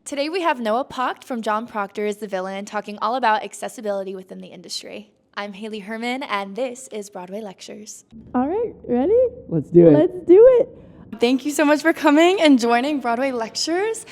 Today we have Noah Pacht from John Proctor as the villain talking all about accessibility within the industry. I'm Haley Herman, and this is Broadway Lectures. All right, ready? Let's do it. Let's do it. Thank you so much for coming and joining Broadway Lectures.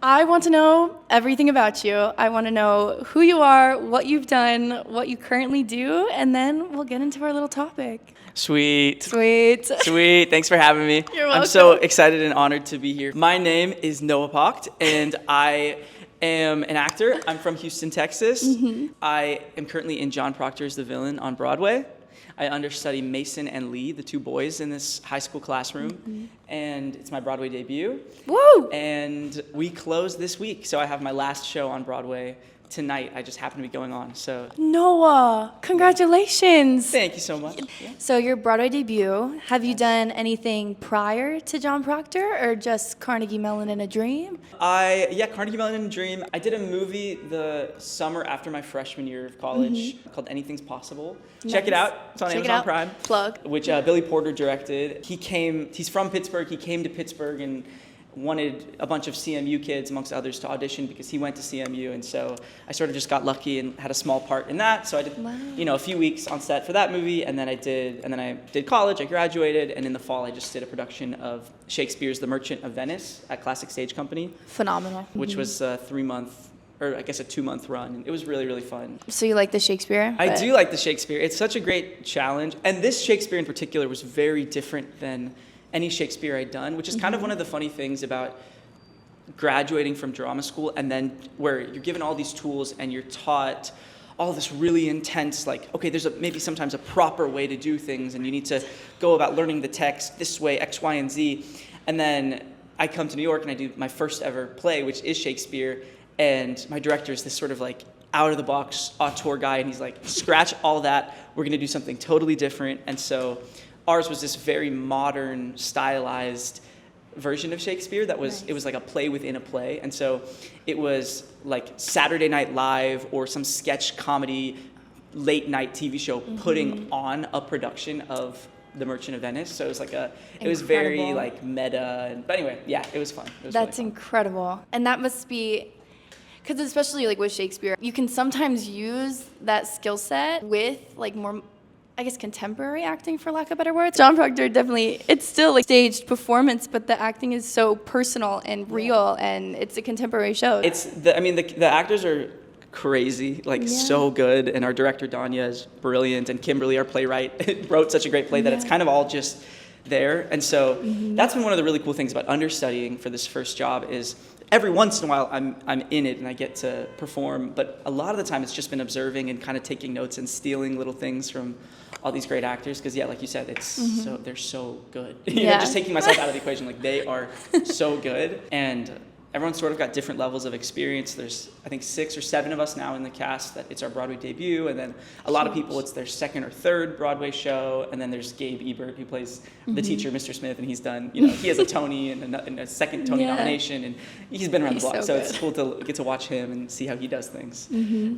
I want to know everything about you. I want to know who you are, what you've done, what you currently do, and then we'll get into our little topic. Sweet. Sweet. Thanks for having me. You're welcome. I'm so excited and honored to be here. My name is Noah Pacht, and I am an actor. I'm from Houston, Texas. Mm-hmm. I am currently in John Proctor's The Villain on Broadway. I understudy Mason and Lee, the two boys in this high school classroom, and it's my Broadway debut. Woo! And we close this week, so I have my last show on Broadway tonight. I just happen to be going on, so. Noah, congratulations. Thank you so much. Yeah. So your Broadway debut, have you done anything prior to John Proctor or just Carnegie Mellon in a Dream? Carnegie Mellon in a Dream. I did a movie the summer after my freshman year of college called Anything's Possible. Nice. Check it out. It's on Amazon Prime. Plug. Which Billy Porter directed. He's from Pittsburgh. He came to Pittsburgh and wanted a bunch of CMU kids, amongst others, to audition because he went to CMU, and so I sort of just got lucky and had a small part in that. So I did, a few weeks on set for that movie, and then I did college. I graduated, and in the fall I just did a production of Shakespeare's The Merchant of Venice at Classic Stage Company. Phenomenal. Which was a 3-month, or I guess a 2-month run. And it was really, really fun. So you like the Shakespeare? I do like the Shakespeare. It's such a great challenge, and this Shakespeare in particular was very different than any Shakespeare I'd done, which is kind of one of the funny things about graduating from drama school, and then where you're given all these tools and you're taught all this really intense, like, okay, there's maybe sometimes a proper way to do things, and you need to go about learning the text this way, X, Y, and Z. And then I come to New York and I do my first ever play, which is Shakespeare, and my director is this sort of like out-of-the-box auteur guy, and he's like, scratch all that, we're gonna do something totally different. And so ours was this very modern, stylized version of Shakespeare that was, It was like a play within a play. And so it was like Saturday Night Live or some sketch comedy late night TV show putting on a production of The Merchant of Venice. So it was like it was very like meta. But anyway, yeah, it was fun. It was That's really fun. incredible. And that must be, because especially like with Shakespeare, you can sometimes use that skill set with like more, I guess, contemporary acting, for lack of better words. John Proctor definitely, it's still like staged performance, but the acting is so personal and real, and it's a contemporary show. The actors are crazy, so good, and our director, Danya, is brilliant, and Kimberly, our playwright, wrote such a great play that it's kind of all just there. And so that's been one of the really cool things about understudying for this first job is every once in a while I'm in it and I get to perform, but a lot of the time it's just been observing and kind of taking notes and stealing little things from all these great actors, because like you said, it's they're so good. Just taking myself out of the equation, like they are so good, and everyone's sort of got different levels of experience. There's, I think, 6 or 7 of us now in the cast that it's our Broadway debut, and then a lot of people, it's their 2nd or 3rd Broadway show, and then there's Gabe Ebert, who plays the teacher, Mr. Smith, and he's done, he has a Tony and a second Tony nomination, and he's been around the block, so it's cool to get to watch him and see how he does things.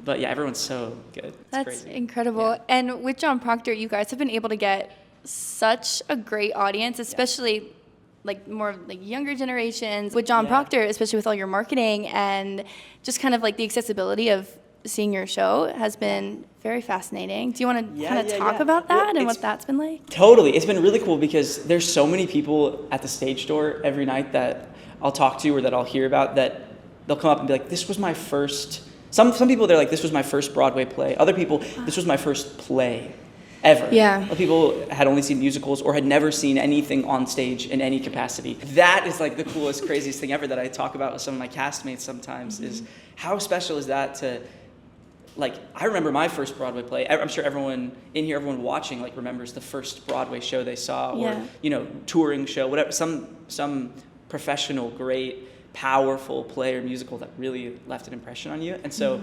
But yeah, everyone's so good. That's crazy. incredible. Yeah. And with John Proctor, you guys have been able to get such a great audience, especially like more like younger generations with John Proctor, especially with all your marketing and just kind of like the accessibility of seeing your show has been very fascinating. Do you want to kind of talk about that and what that's been like? Totally. It's been really cool because there's so many people at the stage door every night that I'll talk to or that I'll hear about that they'll come up and be like, this was my first, some people they're like, this was my first Broadway play. Other people, this was my first play ever. Yeah. People had only seen musicals or had never seen anything on stage in any capacity. That is like the coolest, craziest thing ever that I talk about with some of my castmates sometimes is how special is that to, like, I remember my first Broadway play. I'm sure everyone in here, everyone watching, like, remembers the first Broadway show they saw or, touring show, whatever, some professional, great, powerful play or musical that really left an impression on you. And so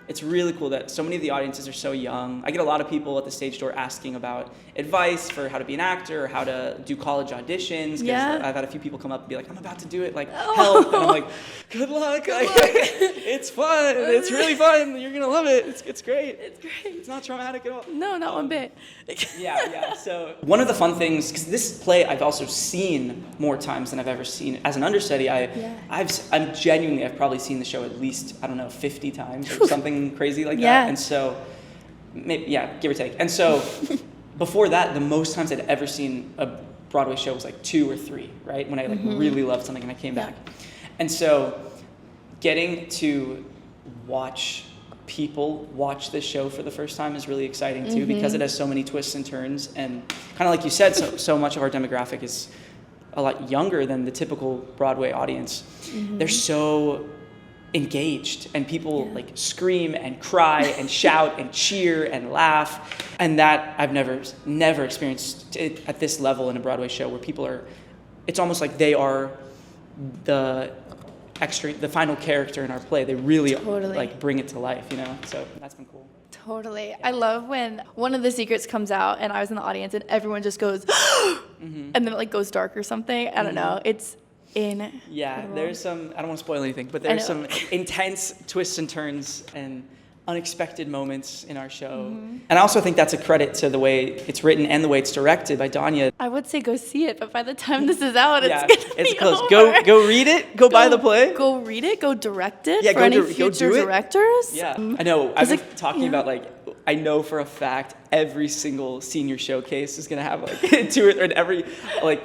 it's really cool that so many of the audiences are so young. I get a lot of people at the stage door asking about advice for how to be an actor or how to do college auditions. Because I've had a few people come up and be like, I'm about to do it, like, help. And I'm like, good luck. It's fun. It's really fun. You're going to love it. It's great. It's great. It's not traumatic at all. No, not one bit. Yeah. So one of the fun things, because this play I've also seen more times than I've ever seen. As an understudy, I've probably seen the show at least, 50 times or something crazy like that. And so, maybe, give or take. And so before that, the most times I'd ever seen a Broadway show was like 2 or 3, right? When I really loved something and I came back. And so getting to watch people watch this show for the first time is really exciting too, because it has so many twists and turns. And kind of like you said, so much of our demographic is a lot younger than the typical Broadway audience. They're so engaged, and people like scream and cry and shout and cheer and laugh, and that I've never experienced it at this level in a Broadway show, where people are, it's almost like they are the final character in our play. They really like bring it to life, so that's been cool. Totally. I love when one of the secrets comes out and I was in the audience and everyone just goes and then it like goes dark or something. I don't know. It's there's some, I don't want to spoil anything, but there's some intense twists and turns and unexpected moments in our show. And I also think that's a credit to the way it's written and the way it's directed by Danya. I would say go see it, but by the time this is out, it's close. Go read it. Go buy the play. Go read it. Go direct it. Yeah, for any future directors. Yeah, I know. I've been talking about I know for a fact every single senior showcase is gonna have like 2 or 3, and every like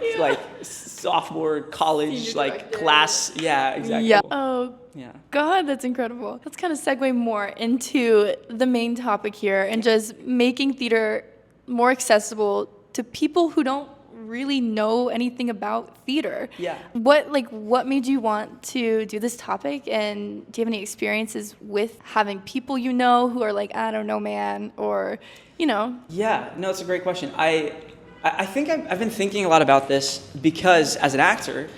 sophomore college class. Yeah, exactly. Yeah. Oh. Yeah. God, that's incredible. Let's kind of segue more into the main topic here and just making theater more accessible to people who don't really know anything about theater. Yeah. What made you want to do this topic, and do you have any experiences with having people who are like, I don't know, man, or Yeah, no, it's a great question. I think I've been thinking a lot about this because as an actor,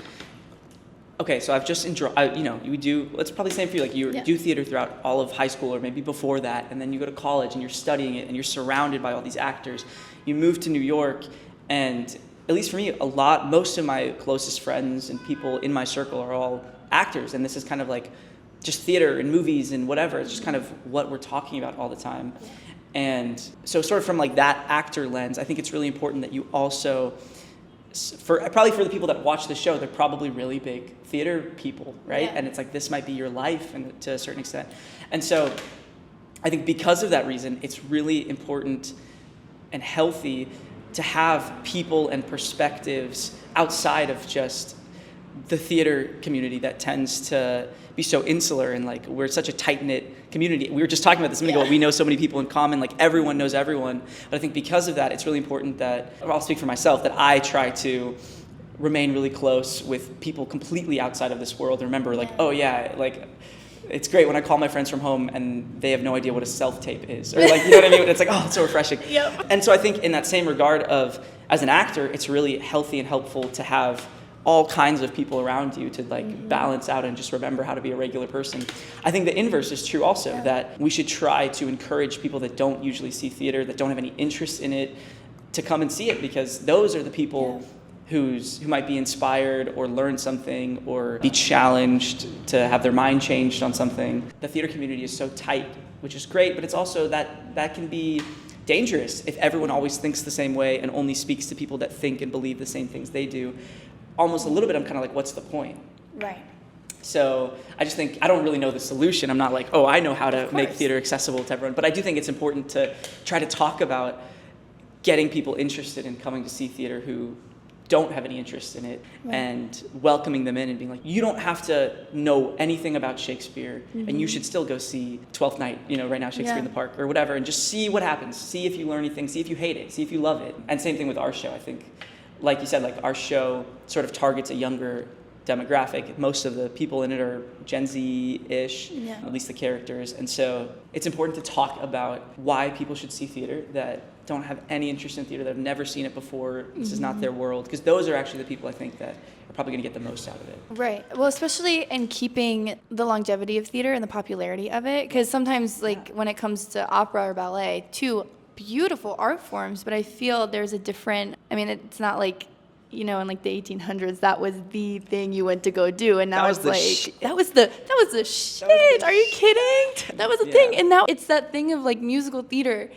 okay, so I've just enjoyed, you do, it's probably the same for you, like you do theater throughout all of high school or maybe before that, and then you go to college and you're studying it and you're surrounded by all these actors. You move to New York, and at least for me, most of my closest friends and people in my circle are all actors, and this is kind of like just theater and movies and whatever. It's just kind of what we're talking about all the time. And so sort of from like that actor lens, I think it's really important that you also, probably for the people that watch the show, they're probably really big theater people, right? Yeah. And it's like, this might be your life, and to a certain extent. And so I think because of that reason, it's really important and healthy to have people and perspectives outside of just the theater community that tends to be so insular, and like we're such a tight-knit community. We were just talking about this a minute ago. We know so many people in common, like everyone knows everyone. But I think because of that, it's really important that, I'll speak for myself, that I try to remain really close with people completely outside of this world. And remember, like, it's great when I call my friends from home and they have no idea what a self-tape is. Or like, you know what I mean? It's like, oh, it's so refreshing. Yep. And so I think in that same regard of, as an actor, it's really healthy and helpful to have all kinds of people around you to balance out and just remember how to be a regular person. I think the inverse is true also, that we should try to encourage people that don't usually see theater, that don't have any interest in it, to come and see it, because those are the people who might be inspired or learn something or be challenged to have their mind changed on something. The theater community is so tight, which is great, but it's also that can be dangerous if everyone always thinks the same way and only speaks to people that think and believe the same things they do. Almost a little bit, I'm kind of like, what's the point? Right. So I just think, I don't really know the solution. I'm not like, oh, I know how to make theater accessible to everyone. But I do think it's important to try to talk about getting people interested in coming to see theater who don't have any interest in it, and welcoming them in and being like, you don't have to know anything about Shakespeare, and you should still go see Twelfth Night, right now, Shakespeare in the Park or whatever, and just see what happens. See if you learn anything, see if you hate it, see if you love it. And same thing with our show, I think. Like you said, like our show sort of targets a younger demographic. Most of the people in it are Gen Z-ish, at least the characters. And so it's important to talk about why people should see theater that don't have any interest in theater, that have never seen it before. This is not their world. Because those are actually the people I think that are probably going to get the most out of it. Right. Well, especially in keeping the longevity of theater and the popularity of it, because sometimes, like, when it comes to opera or ballet, two beautiful art forms, but I feel there's a different, I mean, it's not like, you know, in like the 1800s, that was the thing you went to go do, and now it's like, that was the shit. Are you kidding? That was the thing, and now it's that thing of like musical theater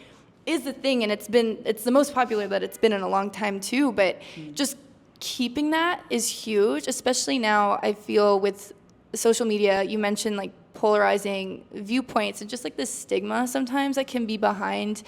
is the thing, and it's the most popular that it's been in a long time too, but just keeping that is huge, especially now. I feel with social media, you mentioned like polarizing viewpoints and just like the stigma sometimes that can be behind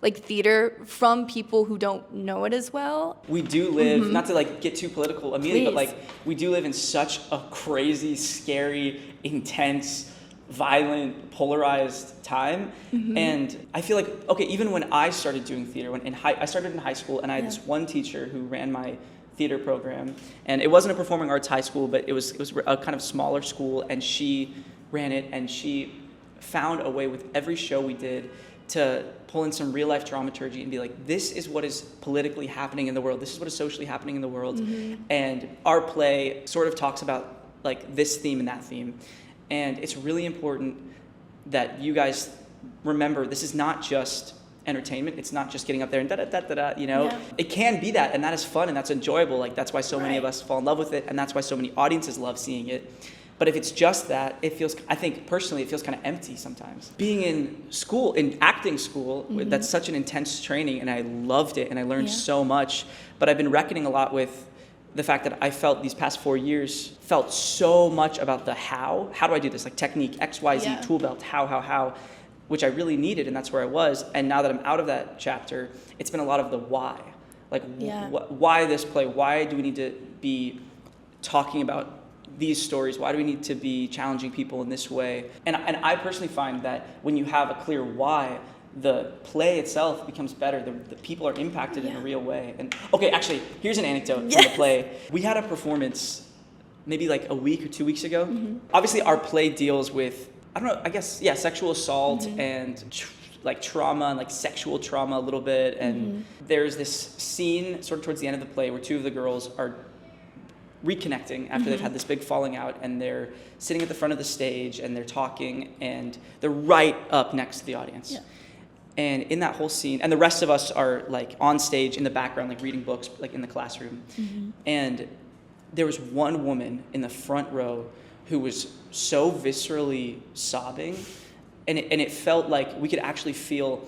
like theater from people who don't know it as well. We do live, not to like get too political immediately, Please. but like we do live in such a crazy, scary, intense, violent, polarized time. And I feel like, okay, even when I started doing theater, I started in high school, and I had this one teacher who ran my theater program, and it wasn't a performing arts high school, but it was a kind of smaller school, and she ran it, and she found a way with every show we did to pull in some real life dramaturgy and be like, this is what is politically happening in the world, this is what is socially happening in the world, and our play sort of talks about like this theme and that theme. And it's really important that you guys remember, this is not just entertainment. It's not just getting up there and da-da-da-da-da, you know? Yeah. It can be that, and that is fun, and that's enjoyable. Like, that's why so many of us fall in love with it, and that's why so many audiences love seeing it. But if it's just that, it feels, I think, personally, it feels kind of empty sometimes. Being in school, in acting school, that's such an intense training, and I loved it, and I learned so much. But I've been reckoning a lot with the fact that I felt these past 4 years felt so much about the how. How do I do this? Like technique, X, Y, Z, tool belt, how, which I really needed, and that's where I was. And now that I'm out of that chapter, it's been a lot of the why. Like, why this play? Why do we need to be talking about these stories? Why do we need to be challenging people in this way? And I personally find that when you have a clear why, the play itself becomes better. The people are impacted in a real way. And okay, actually, here's an anecdote from the play. We had a performance maybe like a week or 2 weeks ago. Obviously, our play deals with, I don't know, I guess, sexual assault and like trauma and like sexual trauma a little bit. And there's this scene sort of towards the end of the play where two of the girls are reconnecting after they've had this big falling out, and they're sitting at the front of the stage and they're talking, and they're right up next to the audience. Yeah. And in that whole scene, and the rest of us are like on stage in the background, like reading books, like in the classroom. And there was one woman in the front row who was so viscerally sobbing, and it felt like we could actually feel,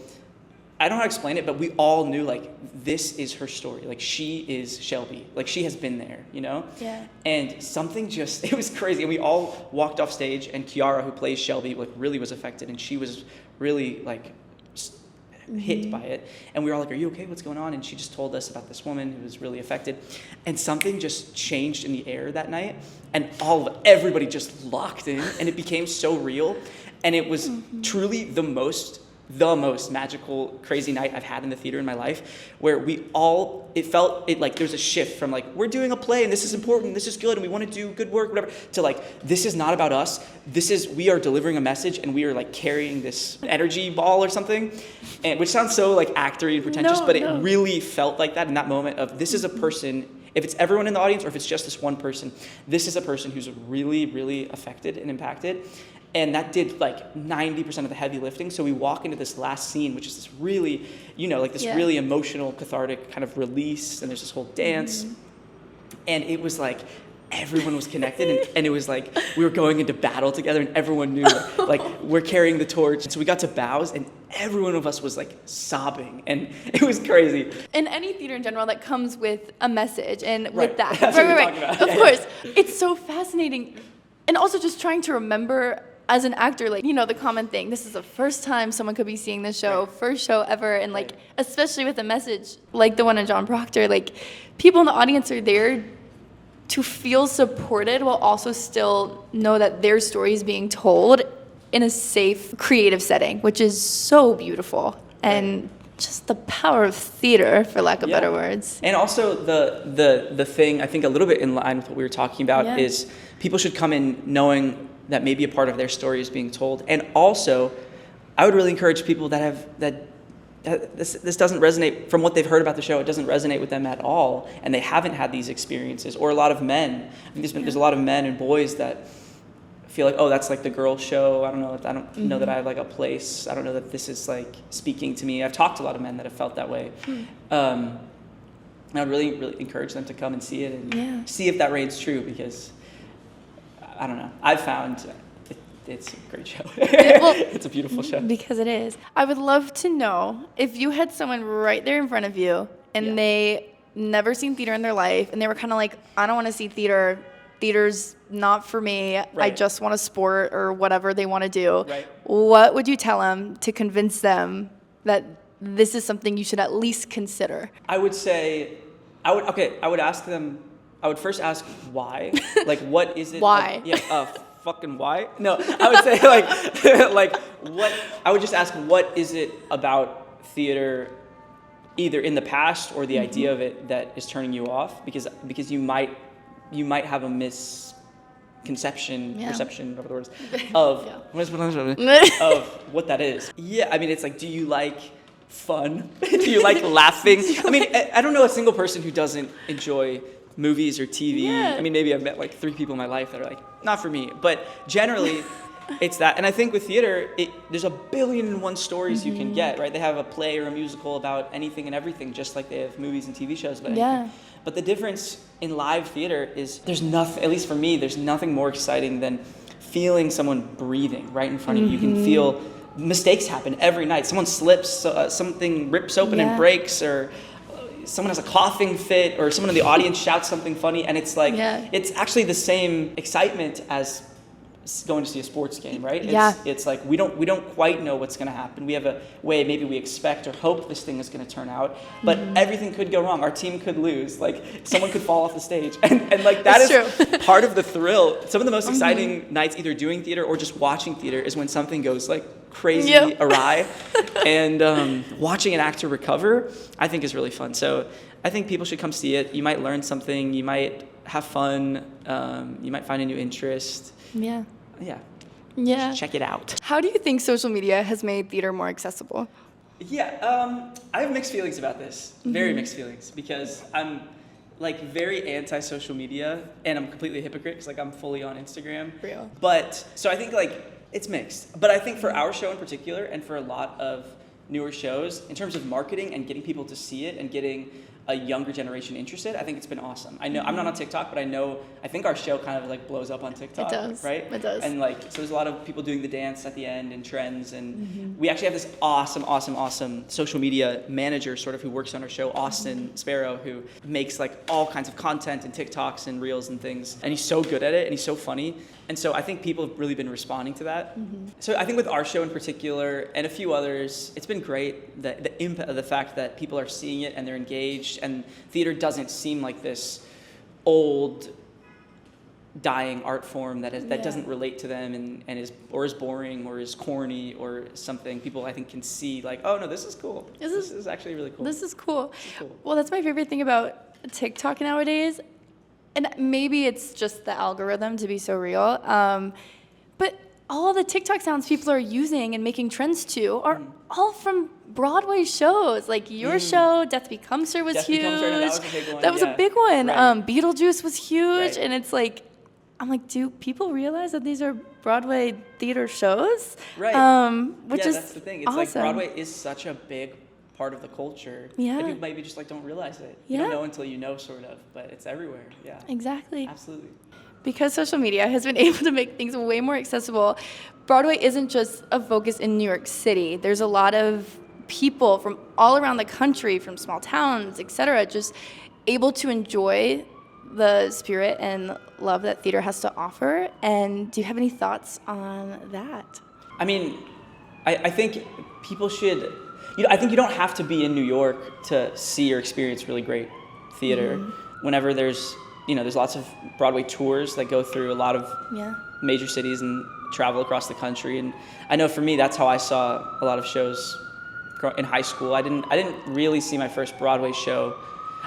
I don't know how to explain it, but we all knew like this is her story. Like she is Shelby. Like she has been there, you know? Yeah. And something just, it was crazy. And we all walked off stage, and Kiara, who plays Shelby, like really was affected, and she was really like hit by it. And we were all like, are you okay? What's going on? And she just told us about this woman who was really affected. And something just changed in the air that night, and everybody just locked in, and it became so real. And it was truly the most magical, crazy night I've had in the theater in my life, where it felt like there's a shift from like, we're doing a play and this is important, this is good, and we want to do good work, whatever, to like, this is not about us, we are delivering a message, and we are like carrying this energy ball or something, and which sounds so like actory and pretentious, but it really felt like that in that moment of, this is a person, if it's everyone in the audience or if it's just this one person, this is a person who's really, really affected and impacted. And that did like 90% of the heavy lifting. So we walk into this last scene, which is this really, really emotional, cathartic kind of release. And there's this whole dance. And it was like, everyone was connected. And it was like, we were going into battle together, and everyone knew like we're carrying the torch. And so we got to bows, and every one of us was like sobbing. And it was crazy. In any theater in general, that comes with a message. And with that, That's what we're talking about. Of course. It's so fascinating. And also just trying to remember, as an actor, like, the common thing, this is the first time someone could be seeing this show, first show ever, and like, especially with a message like the one in John Proctor, like, people in the audience are there to feel supported while also still know that their story is being told in a safe, creative setting, which is so beautiful. And just the power of theater, for lack of better words. And also the thing, I think a little bit in line with what we were talking about, is people should come in knowing that maybe a part of their story is being told. And also, I would really encourage people that this doesn't resonate from what they've heard about the show. It doesn't resonate with them at all, and they haven't had these experiences. Or a lot of men. I think there's a lot of men and boys that feel like, oh, that's like the girl show. I don't know that I have like a place. I don't know that this is like speaking to me. I've talked to a lot of men that have felt that way. And I'd really, really encourage them to come and see it and see if that reigns true, because I don't know. I've found it's a great show. Well, it's a beautiful show. Because it is. I would love to know if you had someone right there in front of you and they never seen theater in their life and they were kind of like, I don't want to see theater. Theater's not for me. Right. I just want a sport or whatever they want to do. Right. What would you tell them to convince them that this is something you should at least consider? I would say, I would ask them, I would first ask why. Like, what is it? Why? Fucking why? No, I would say like what, I would just ask, what is it about theater, either in the past or the idea of it, that is turning you off? Because you might have a perception, whatever the word is, of, of what that is. Yeah, I mean, it's like, do you like fun? Do you like laughing? I mean, I don't know a single person who doesn't enjoy movies or TV. Yeah. I mean, maybe I've met like 3 people in my life that are like, not for me. But generally, it's that. And I think with theater, there's 1,000,000,001 stories you can get, right? They have a play or a musical about anything and everything, just like they have movies and TV shows about anything. But the difference in live theater is there's nothing, at least for me, there's nothing more exciting than feeling someone breathing right in front of you. You can feel mistakes happen every night. Someone slips, something rips open and breaks, or someone has a coughing fit, or someone in the audience shouts something funny, and it's like, it's actually the same excitement as going to see a sports game, right? It's like we don't quite know what's going to happen. We have a way, maybe we expect or hope this thing is going to turn out, but everything could go wrong. Our team could lose. Like, someone could fall off the stage, and like that is part of the thrill. Some of the most exciting nights, either doing theater or just watching theater, is when something goes like crazy awry, and watching an actor recover, I think, is really fun. So I think people should come see it. You might learn something. You might have fun. You might find a new interest. Just check it out. How do you think social media has made theater more accessible? I have mixed feelings about this. Very mixed feelings, because I'm like very anti-social media, and I'm completely a hypocrite because like I'm fully on Instagram. Real. But so I think like it's mixed. But I think for our show in particular, and for a lot of newer shows, in terms of marketing and getting people to see it and getting a younger generation interested, I think it's been awesome. I know I'm not on TikTok, but I think our show kind of like blows up on TikTok. It does, right? It does. And like, so there's a lot of people doing the dance at the end and trends, and we actually have this awesome social media manager sort of who works on our show, Austin Sparrow, who makes like all kinds of content and TikToks and reels and things, and he's so good at it and he's so funny. And so I think people have really been responding to that. So I think with our show in particular, and a few others, it's been great, the impact of the fact that people are seeing it and they're engaged, and theater doesn't seem like this old, dying art form that doesn't relate to them and is boring or is corny or something. People, I think, can see like, oh no, this is cool. This is actually really cool. This is cool. Well, that's my favorite thing about TikTok nowadays. And maybe it's just the algorithm, to be so real. But all the TikTok sounds people are using and making trends to are all from Broadway shows. Like your show, Death Becomes Her, was huge. That was a big one. Right. Beetlejuice was huge. Right. And it's like, I'm like, do people realize that these are Broadway theater shows? Right. Which is that's the thing. It's awesome. like Broadway is such a big part of the culture that people maybe just like don't realize it. You don't know until you know, sort of, but it's everywhere. Yeah. Exactly. Absolutely. Because social media has been able to make things way more accessible, Broadway isn't just a focus in New York City. There's a lot of people from all around the country, from small towns, etc., just able to enjoy the spirit and love that theater has to offer. And do you have any thoughts on that? I mean, I think people should, I think you don't have to be in New York to see or experience really great theater. Whenever there's lots of Broadway tours that go through a lot of major cities and travel across the country. And I know for me, that's how I saw a lot of shows in high school. I didn't really see my first Broadway show.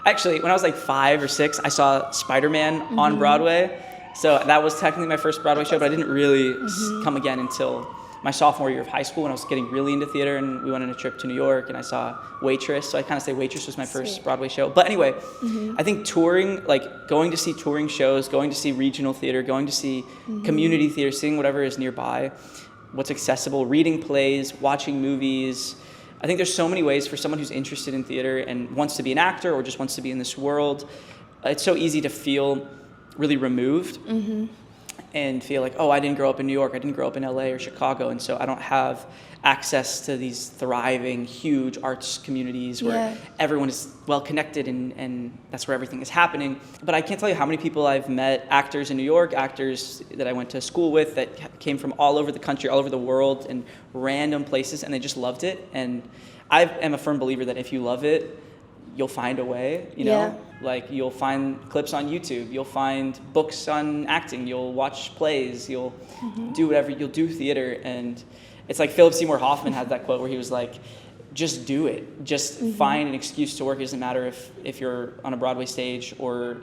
Actually, when I was like 5 or 6, I saw Spider-Man on Broadway. So that was technically my first Broadway show, but I didn't really come again until my sophomore year of high school when I was getting really into theater, and we went on a trip to New York and I saw Waitress. So I kind of say Waitress was my first Broadway show. But anyway, I think touring, like going to see touring shows, going to see regional theater, going to see community theater, seeing whatever is nearby, what's accessible, reading plays, watching movies. I think there's so many ways for someone who's interested in theater and wants to be an actor or just wants to be in this world. It's so easy to feel really removed and feel like, oh, I didn't grow up in New York, I didn't grow up in LA or Chicago, and so I don't have access to these thriving, huge arts communities where everyone is well connected and that's where everything is happening. But I can't tell you how many people I've met, actors in New York, actors that I went to school with that came from all over the country, all over the world, and random places, and they just loved it. And I am a firm believer that if you love it, you'll find a way, you know? Like you'll find clips on YouTube, you'll find books on acting, you'll watch plays, you'll do whatever, you'll do theater. And it's like Philip Seymour Hoffman had that quote where he was like, just do it. Just find an excuse to work. It doesn't matter if you're on a Broadway stage or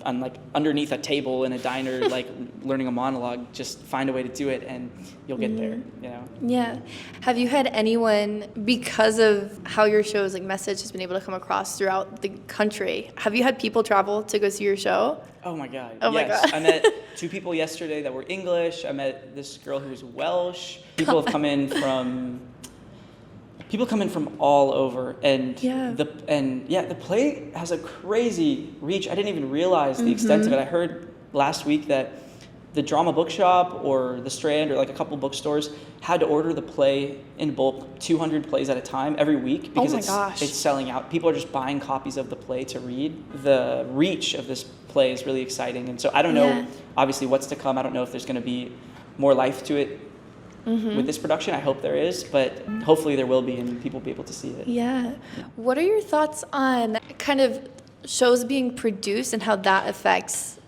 on like underneath a table in a diner, like learning a monologue. Just find a way to do it, and you'll get there. You know. Yeah. Have you had anyone, because of how your show's like message has been able to come across throughout the country? Have you had people travel to go see your show? Oh my God. Oh my yes. God. I met 2 people yesterday that were English. I met this girl who's Welsh. People have come in from. People come in from all over, and the play has a crazy reach. I didn't even realize the extent of it. I heard last week that the Drama Bookshop or the Strand or like a couple bookstores had to order the play in bulk, 200 plays at a time every week because it's selling out. People are just buying copies of the play to read. The reach of this play is really exciting, and so I don't know obviously what's to come. I don't know if there's going to be more life to it. With this production, I hope there is, but hopefully there will be and people will be able to see it. Yeah. What are your thoughts on kind of shows being produced and how that affects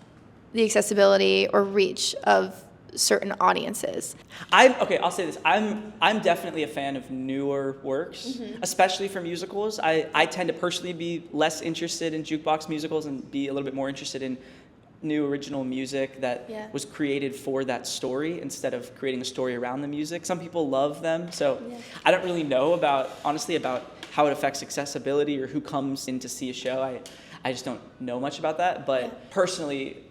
the accessibility or reach of certain audiences? I'll say this. I'm definitely a fan of newer works, especially for musicals. I tend to personally be less interested in jukebox musicals and be a little bit more interested in new original music that was created for that story instead of creating a story around the music. Some people love them, so I don't really know about how it affects accessibility or who comes in to see a show. I just don't know much about that, but personally,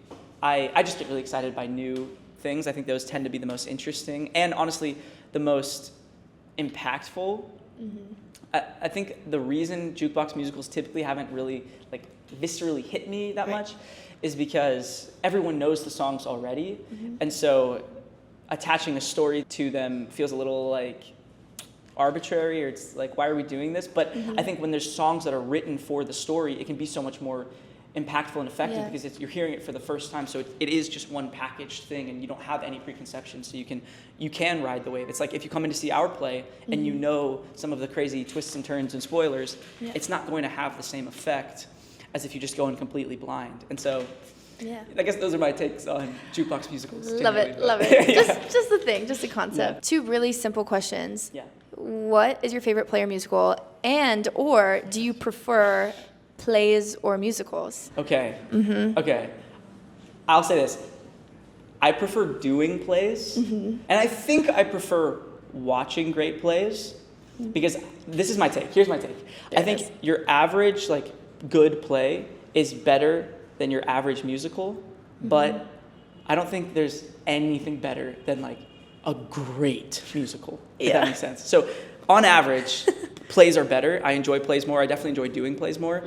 I just get really excited by new things. I think those tend to be the most interesting and honestly the most impactful. I think the reason jukebox musicals typically haven't really like viscerally hit me that much is because everyone knows the songs already, and so attaching a story to them feels a little like arbitrary, or it's like, why are we doing this? But I think when there's songs that are written for the story, it can be so much more impactful and effective because you're hearing it for the first time, so it is just one packaged thing, and you don't have any preconceptions, so you can ride the wave. It's like if you come in to see our play and you know some of the crazy twists and turns and spoilers, it's not going to have the same effect as if you just go in completely blind. And so I guess those are my takes on jukebox musicals. Love it. Just the thing, just the concept. 2 really simple questions. What is your favorite play or musical, and or do you prefer plays or musicals? Okay. I'll say this. I prefer doing plays, and I think I prefer watching great plays, because this is my take. Here's my take. I think your average like good play is better than your average musical, but I don't think there's anything better than like a great musical, if that makes sense. So on average, plays are better. I enjoy plays more. I definitely enjoy doing plays more,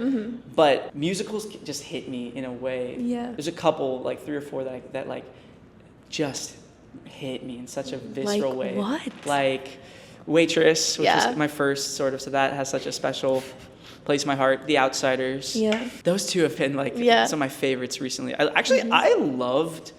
but musicals just hit me in a way. There's a couple, like 3 or 4 that like just hit me in such a visceral way. What? Like Waitress, which is my first sort of, so that has such a special place in my heart. The Outsiders. Those 2 have been like some of my favorites recently. I loved,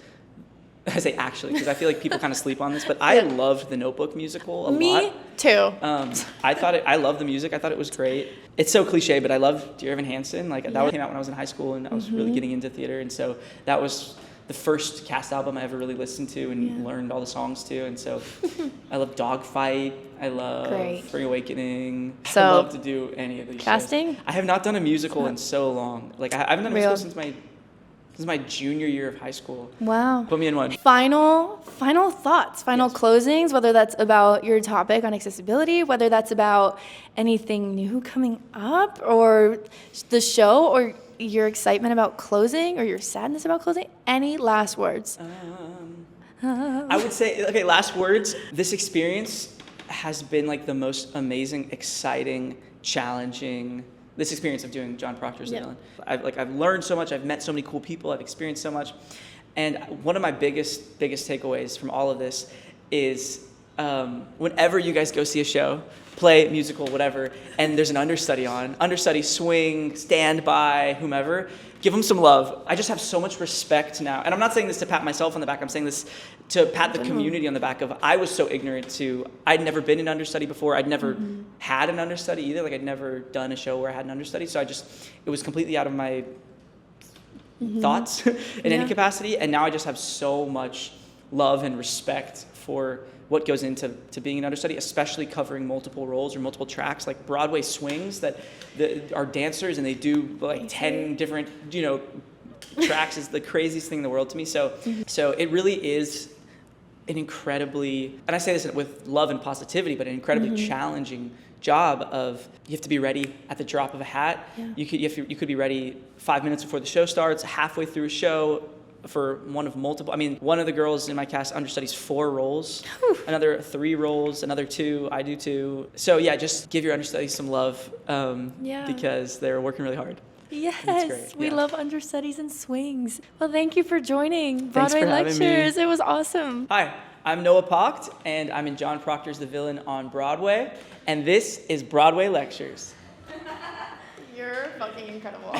I say actually because I feel like people kind of sleep on this, but I loved the Notebook musical a lot. Me too. I love the music. I thought it was great. It's so cliche, but I love Dear Evan Hansen. Like that came out when I was in high school, and I was really getting into theater, and so that was the first cast album I ever really listened to and learned all the songs to. And so I love Dogfight. I love Spring Awakening. So, I love to do any of these casting? shows. I have not done a musical in so long. Like I haven't done a musical since my This is my junior year of high school. Wow. Put me in one. Final thoughts, final Yes. closings, whether that's about your topic on accessibility, whether that's about anything new coming up, or the show, or your excitement about closing, or your sadness about closing. Any last words? I would say, okay, last words. This experience has been like the most amazing, exciting, challenging, this experience of doing John Proctor's The Villain. I've learned so much, I've met so many cool people, I've experienced so much. And one of my biggest takeaways from all of this is whenever you guys go see a show, play, musical, whatever, and there's an understudy, swing, standby, whomever, give them some love. I just have so much respect now. And I'm not saying this to pat myself on the back, I'm saying this to pat the community on the back of, I was so ignorant to, I'd never been an understudy before, I'd never had an understudy either, like I'd never done a show where I had an understudy, so it was completely out of my thoughts in any capacity, and now I just have so much love and respect for what goes into being an understudy, especially covering multiple roles or multiple tracks, like Broadway swings that are dancers and they do like 10 different, tracks is the craziest thing in the world to me. So it really is an incredibly, and I say this with love and positivity, but an incredibly challenging job of, you have to be ready at the drop of a hat. Yeah. You could be ready 5 minutes before the show starts, halfway through a show, for one of multiple. I mean, one of the girls in my cast understudies 4 roles, another 3 roles, another 2, I do 2. So yeah, just give your understudies some love because they're working really hard. Yes, we love understudies and swings. Well, thank you for joining Thanks Broadway for having me. Lectures. It was awesome. Hi, I'm Noah Pacht, and I'm in John Proctor's The Villain on Broadway, and this is Broadway Lectures. You're fucking incredible.